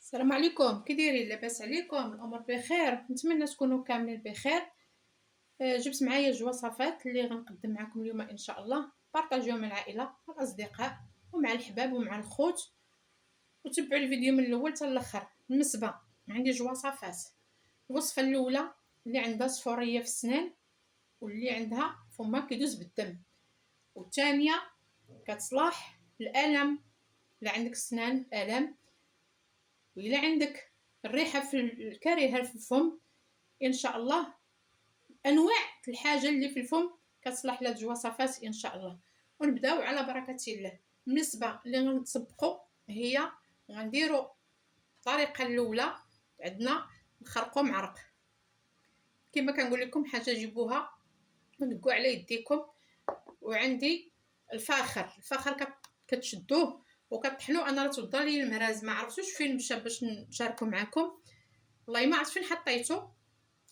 السلام عليكم، كي دايرين؟ لاباس عليكم؟ الامور بخير؟ نتمنى تكونوا كاملين بخير. جبت معايا جوج وصفات اللي غنقدم معكم اليوم ان شاء الله. بارطاجيو مع العائله والاصدقاء ومع الحباب ومع الخوت، وتبعوا الفيديو من الاول حتى الاخر. بالنسبه عندي جوج وصفات. الوصفه الاولى اللي عندها صفوريه في السنان واللي عندها فمها كيدوز بالدم، والثانيه كتصلح الالم، لا عندك سنان الم وإلا عندك الريحة في الكريهة في الفم إن شاء الله. أنواع الحاجة اللي في الفم كتصلح لهاد الوصفات إن شاء الله. ونبداو على بركة الله. بالنسبة اللي غنطبقو هي غنديرو الطريقة الأولى، عندنا نخرقو معرق. كما كنقول لكم حاجة جيبوها ودقوا على يديكم. وعندي الفاخر كتشدوه وكطحنوه. انا راه توضى لي المراز، ما عرفتوش فين مشى باش نشاركو معكم، والله ما عرفت فين حطيتو.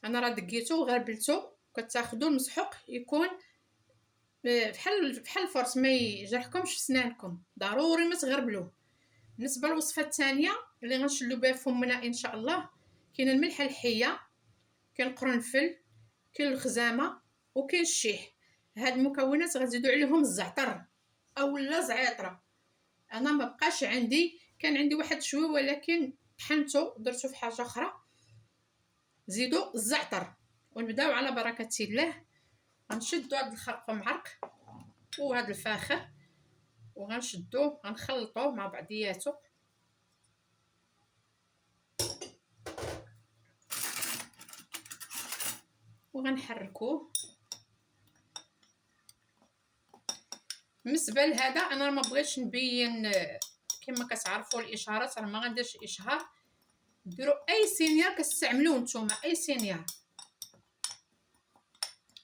انا راه دقيتو وغربلتو. كتاخذوا المسحوق يكون بحال الفرص، ما يجرحكمش في سنانكم، ضروري ما تغربلوه. بالنسبه للوصفه الثانيه اللي غنشلو بها فمنا ان شاء الله، كاين الملحه الحيه، كاين القرنفل، كاين الخزامه، وكاين الشيح. هاد المكونات غنزيدو عليهم الزعتر اولا زعيطره. انا ما بقاش عندي، كان عندي واحد شويه ولكن طحنته درتو في حاجه اخرى. زيدوا الزعتر ونبداو على بركه الله. غنشدوا هذا الخرق معرق وهذا الفاخر وغنشدوه غنخلطوه مع بعضياتو. وغنحركوه. بالنسبه لهذا انا ما بغيتش نبين، كما كتعرفوا الاشارات راه ما غنديرش اشهار. ديروا اي سينيار كتستعملوه نتوما،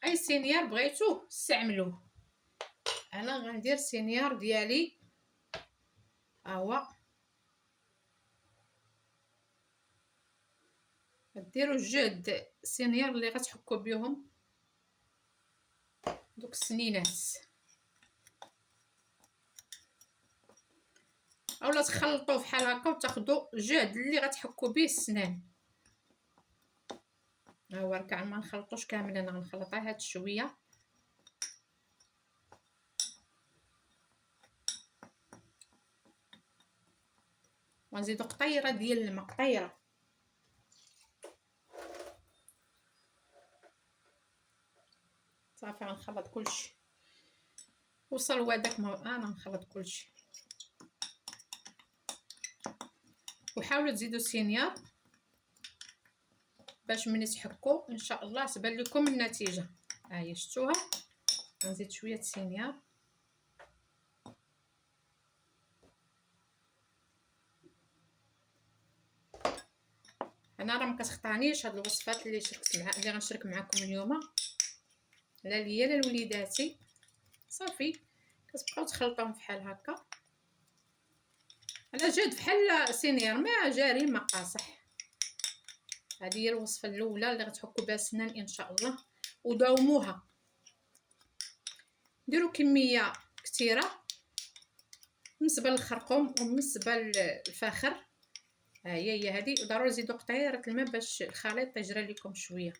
اي سينيار بغيتوه استعملوه. انا غندير سينيار ديالي ها هو. ديروا جهد سينيار اللي غتحكوا بهم دوك السنينات، اولا تخلطوه بحال هكا وتاخذوا جهد اللي غتحكوا به السنان. ها هو كاع ما نخلطوش كامل، انا غنخلطها هاد شويه. ونزيدو قطيره ديال الماء، قطيره. صافي غنخلط كلشي. وصل هذاك انا نخلط كلشي. وحاولوا تزيدوا سينيار باش ملي تحكوا ان شاء الله تبان لكم النتيجه. ها هي شفتوها. نزيد شويه سينيار. انا راه ما كتخطانيش هاد الوصفات اللي اللي غنشارك معكم اليوم، لا ليا لا لوليداتي. صافي كتبقاو تخلطوهم بحال هكا على جهد بحال سينيار ما جاري ما قاصح. هذه هي الوصفه الاولى اللي غتحكوا بها السنان ان شاء الله، وداوموها. ديروا كميه كثيره بالنسبه للخرقوم وبالنسبه للفاخر. ها هي هذه. وضروري تزيدوا قطيره الماء باش الخليط يجري لكم شويه.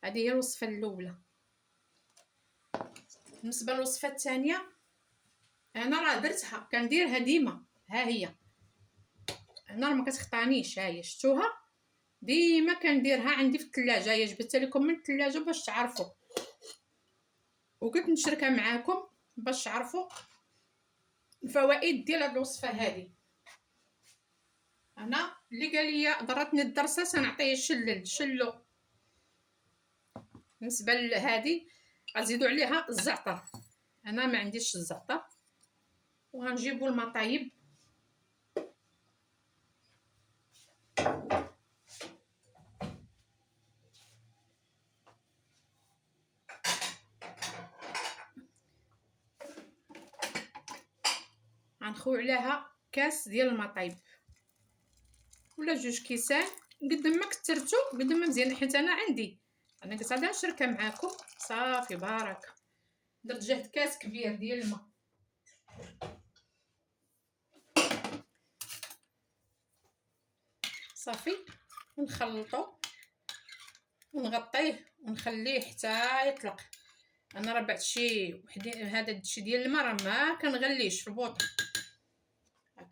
هذه هي الوصفه الاولى. بالنسبه للوصفه الثانيه انا راه درتها كنديرها ديما. ها هي انا راه ما كتخطانيش. ها هي شفتوها ديما كنديرها عندي في الثلاجه. هي جبتها لكم من الثلاجه باش تعرفوا، وقلت نشاركها معاكم باش تعرفوا الفوائد ديال هاد الوصفه هذه. انا اللي قال لي ضرتني الدرسه سنعطيه شلو. بالنسبه لهذه غنزيدوا عليها الزعتر. انا ما عنديش الزعتر. وغنجيبوا الماء طايب. غنخوي عليها كاس ديال الماء طايب ولا جوج كيسان، قد ما كثرتو قد ما مزيان. حيت انا عندي، انا قلت غادي نشاركها معكم. صافي بارك. درت جهد كاس كبير ديال الماء. صافي. ونخلطو ونغطيه ونخليه حتى يطلق. انا راه بعت شي وحدين هذا الشي ديال الماء راه ما كنغليش في البوطه،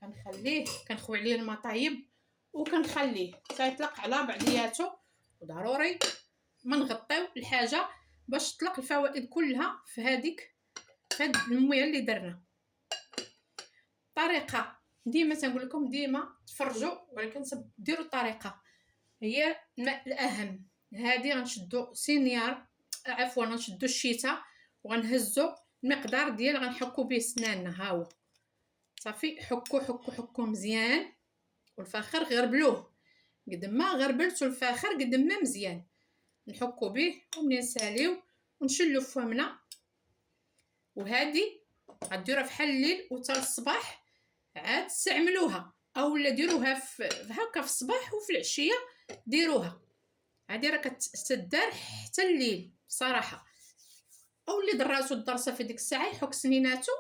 كنخليه كنخوي عليه الماء طايب وكنخليه حتى يطلق على بعضياتو. وضروري ما نغطيو الحاجه باش تطلق الفوائد كلها في هاد المويه اللي درنا. طريقه ديما تنقول لكم ديما تفرجوا، ولكن ديروا الطريقه هي الماء الاهم. هادي غنشدو سينيار، عفوا غنشدو الشيته وغنهزو المقدار ديال غنحكو به سناننا. ها هو صافي. حكو حكو حكو مزيان، والفاخر غربلوه قد ما غربلتو الفاخر قد ما مزيان. نحكو به ومنين نساليو ونشلو فمنا. وهادي غديروها فحال الليل وتا الصباح عاد تستعملوها، اولا ديروها في هكا في الصباح وفي العشيه ديروها. هادي راه كتدار حتى الليل صراحه. او اللي دراتو الدرسه في ديك الساعه يحك سنيناتو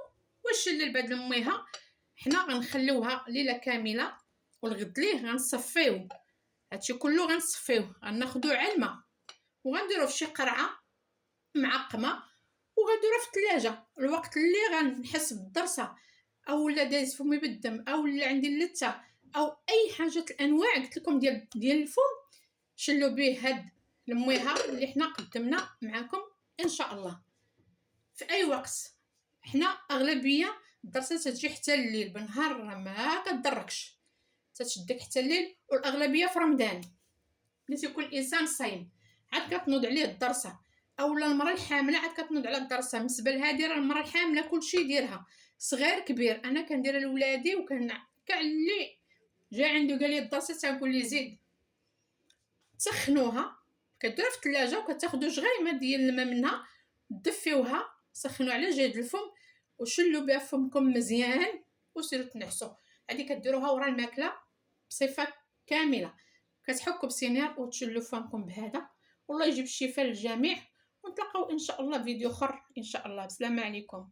ويشلل بعد لميها. حنا غنخليوها ليله كامله، والغد ليه غنصفيو هادشي كله، غنصفيوه غناخدوه على الماء وغنديروه في شي قرعه معقمه وغنديروه في الثلاجه. الوقت اللي غنحس بالدرسه اولا دايز فمي بالدم اولا عندي اللثه او اي حاجه الانواع قلت لكم ديال الفم، شلوا به هاد المويها اللي حنا قدمنا معكم ان شاء الله في اي وقت. حنا اغلبيه الدرسه تجي حتى الليل، بالنهار ما كتدركش تتشدك حتى الليل، والاغلبيه في رمضان ملي تيكون الانسان صايم عاد كتنوض عليه الدرسه، اولا المراه الحامله عاد كتنوض على الدرسه. بالنسبه لهادي راه المراه الحامله كلشي يديرها صغير كبير. انا كنديرها لولادي وكان كاع اللي جا عنده قال لي الدرسه تنقول لي زيد. تسخنوها كديروها في الثلاجه وكتاخذوا جغيمه ديال الماء منها دفيوها سخنوا على جهد الفم وشلوا بها فمكم مزيان وسيروا تنعسوا. هذه كديروها ورا الماكله بصفه كامله، كتحكوا بسينير وتشلوا فمكم بهذا. والله يجيب الشفاء للجميع، ونتلاقاو ان شاء الله فيديو اخر ان شاء الله. بسلامه عليكم.